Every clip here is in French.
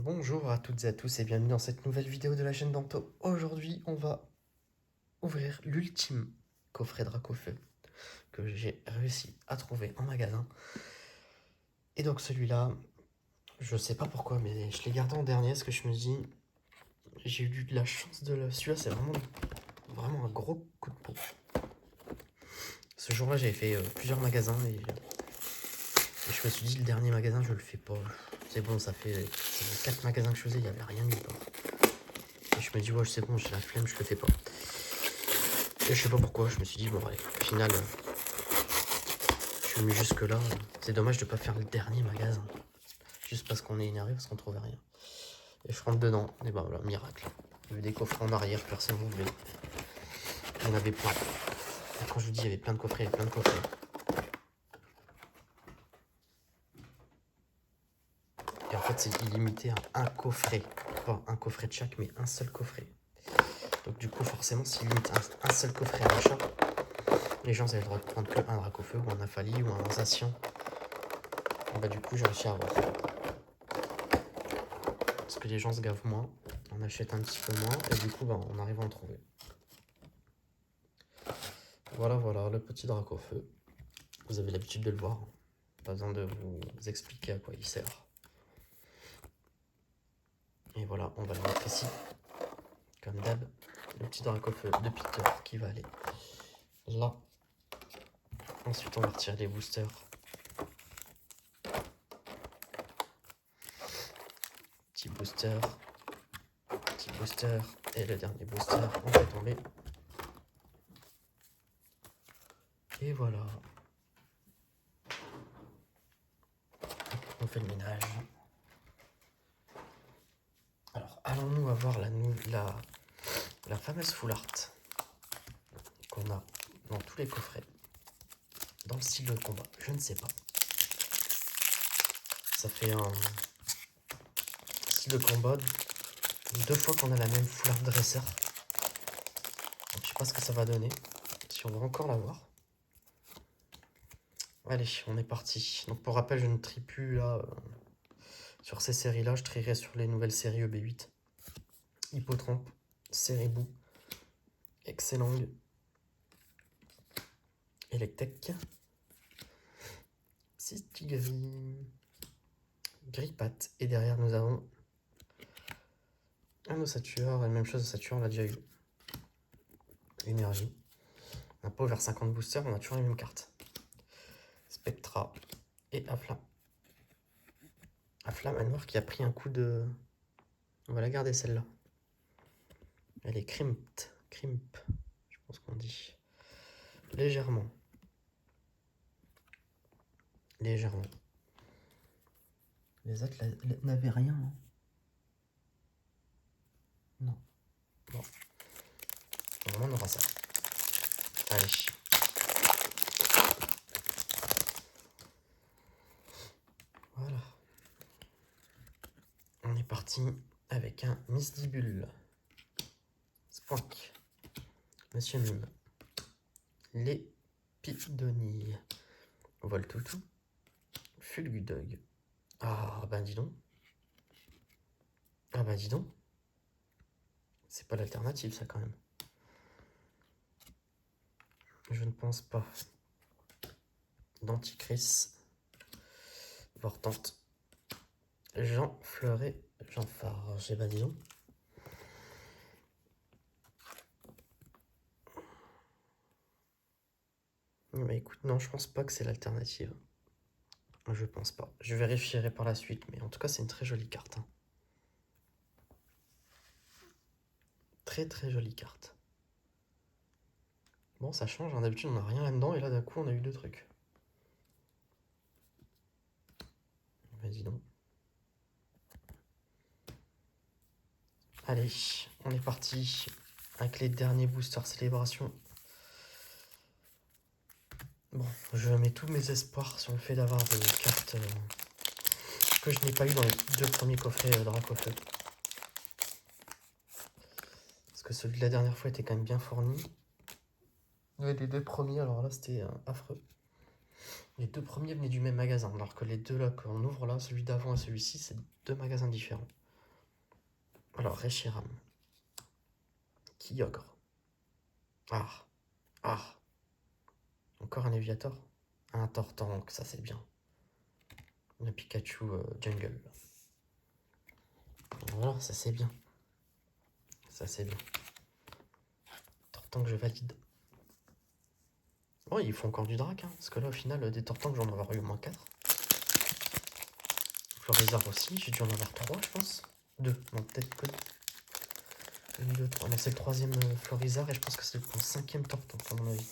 Bonjour à toutes et à tous et bienvenue dans cette nouvelle vidéo de la chaîne Danto. Aujourd'hui, on va ouvrir l'ultime coffret Dracofeu que j'ai réussi à trouver en magasin. Et donc celui-là, je sais pas pourquoi, mais je l'ai gardé en dernier parce que je me dis, j'ai eu de la chance de le... Celui-là, c'est vraiment un gros coup de peau. Ce jour-là, j'avais fait plusieurs magasins et je me suis dit, le dernier magasin, je le fais pas. C'est bon, ça fait 4 magasins que je faisais, il n'y avait rien nulle part. Et je me dis, ouais, c'est bon, j'ai la flemme, je le fais pas. Et je sais pas pourquoi, je me suis dit, bon, allez, au final, je suis venu jusque là. C'est dommage de pas faire le dernier magasin. Juste parce qu'on est énervé, parce qu'on trouvait rien. Et je rentre dedans, et bah voilà, miracle. Il y avait des coffrets en arrière, personne ne voulait. Il y en avait plein. Et quand je vous dis, il y avait plein de coffrets, il y avait plein de coffrets. Et en fait, c'est illimité à un coffret. Pas un coffret de chaque, mais un seul coffret. Donc du coup, forcément, s'il limite un seul coffret à l'achat, les gens avaient le droit de prendre que un Dracofeu, ou un Aphali, ou un Zacian. Et bah du coup, j'ai réussi à avoir. Parce que les gens se gavent moins, on achète un petit peu moins, et du coup, bah, on arrive à en trouver. Voilà, le petit Dracofeu. Vous avez l'habitude de le voir. Pas besoin de vous expliquer à quoi il sert. Et voilà, on va le mettre ici. Comme d'hab, le petit Dracofeu de Peter qui va aller là. Ensuite, on va retirer les boosters. Petit booster. Petit booster. Et le dernier booster, on fait tomber. Et voilà. On fait le ménage. Alors, allons-nous avoir la fameuse full art qu'on a dans tous les coffrets, dans le style de combat, je ne sais pas. Ça fait un style de combat 2 fois qu'on a la même full art dresseur. Donc je sais pas ce que ça va donner, si on va encore l'avoir. Allez, on est parti. Donc pour rappel, je ne trie plus là sur ces séries-là, je trierai sur les nouvelles séries EB8. Hippotrampe, Ceribou, Excellang, Electek, Sistigree, Grippat, et derrière nous avons un ossature, et la même chose, ossature, on l'a déjà eu. Énergie. On n'a pas ouvert 50 boosters, on a toujours les mêmes cartes. Spectra et Aflam. Aflam à noir qui a pris un coup de... On va la garder celle-là. Elle est crimped, je pense qu'on dit. Légèrement. Les autres n'avaient rien. Hein. Non. Bon. Normalement, on aura ça. Allez. Voilà. On est parti avec un Misdibule. Spoink. Monsieur Mime. L'Épidonille. Voltoutou. Fulgudog. Ah, ben dis donc. Ah, ben dis donc. C'est pas l'alternative, ça, quand même. Je ne pense pas. Denticris. Vortante. Jean Fleuret. Jean Phare. J'ai pas dit non. Mais écoute, non, je pense pas que c'est l'alternative. Je pense pas. Je vérifierai par la suite, mais en tout cas, c'est une très jolie carte. Hein. Très jolie carte. Bon, ça change. Hein. D'habitude, on n'a rien là-dedans, et là, d'un coup, on a eu 2 trucs. Vas-y donc. Allez, on est parti avec les derniers boosters célébration. Bon, je mets tous mes espoirs sur le fait d'avoir des cartes que je n'ai pas eu dans les 2 premiers coffrets Dracofeu. Parce que celui de la dernière fois était quand même bien fourni. Les 2 premiers, alors là, c'était affreux. Les 2 premiers venaient du même magasin, alors que les 2 là qu'on ouvre là, celui d'avant et celui-ci, c'est 2 magasins différents. Alors, Reshiram. Kyogre. Ah. Ah. Encore un Léviator. Un Tortank, ça c'est bien. Le Pikachu Jungle. Voilà, ça c'est bien. Ça c'est bien. Tortank, je valide. Oh, il faut encore du drac, hein, parce que là, au final, des Tortank, j'en ai avoir eu au moins 4. Florizard aussi, j'ai dû en avoir 3, je pense. 2, non, peut-être que 1, 2, 3. Non, c'est le 3e Florizard, et je pense que c'est le 5e Tortank, à mon avis.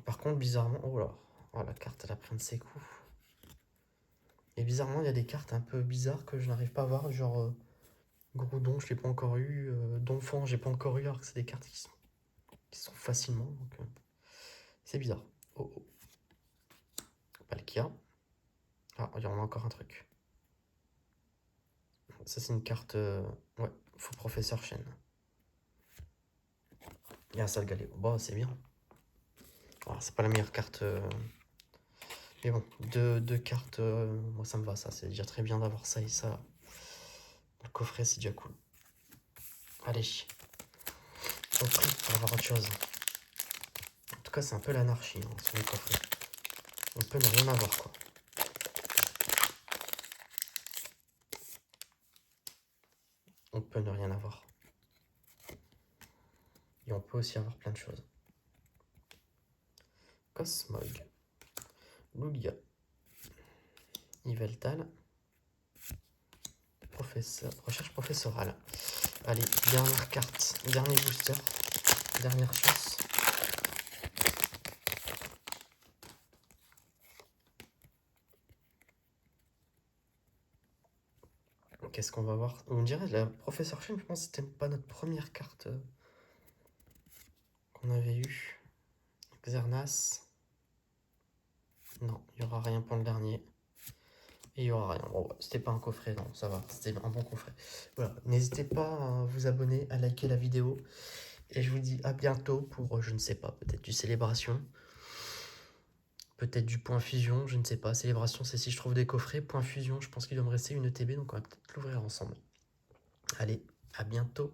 Par contre, bizarrement, oh là, oh, la carte, elle a pris de ses coups. Et bizarrement, il y a des cartes un peu bizarres que je n'arrive pas à voir, genre Groudon, je l'ai pas encore eu, Donphan, j'ai pas encore eu, alors que c'est des cartes qui sont facilement, donc c'est bizarre. Oh, oh. Palkia. Ah, il y en a encore un truc. Ça, c'est une carte, ouais, faux professeur Chen. Il y a un Salgaleo. Bon, c'est bien. Oh, c'est pas la meilleure carte. Mais bon, deux cartes, moi ça me va, ça. C'est déjà très bien d'avoir ça et ça. Le coffret, c'est déjà cool. Allez. Au prix pour avoir autre chose. En tout cas, c'est un peu l'anarchie hein, sur les coffrets. On peut ne rien avoir, quoi. On peut ne rien avoir. Et on peut aussi avoir plein de choses. Cosmog. Lugia. Yveltal. Recherche professorale. Allez, dernière carte. Dernier booster. Dernière chance. Qu'est-ce qu'on va voir? On dirait la professeur Chen, je pense que c'était pas notre première carte qu'on avait eue. Xernas. Non, il n'y aura rien pour le dernier. Et il n'y aura rien. Bon, c'était pas un coffret, non, ça va. C'était un bon coffret. Voilà, n'hésitez pas à vous abonner, à liker la vidéo. Et je vous dis à bientôt pour, je ne sais pas, peut-être du célébration. Peut-être du point fusion, je ne sais pas. Célébration, c'est si je trouve des coffrets. Point fusion, je pense qu'il doit me rester une ETB, donc on va peut-être l'ouvrir ensemble. Allez, à bientôt.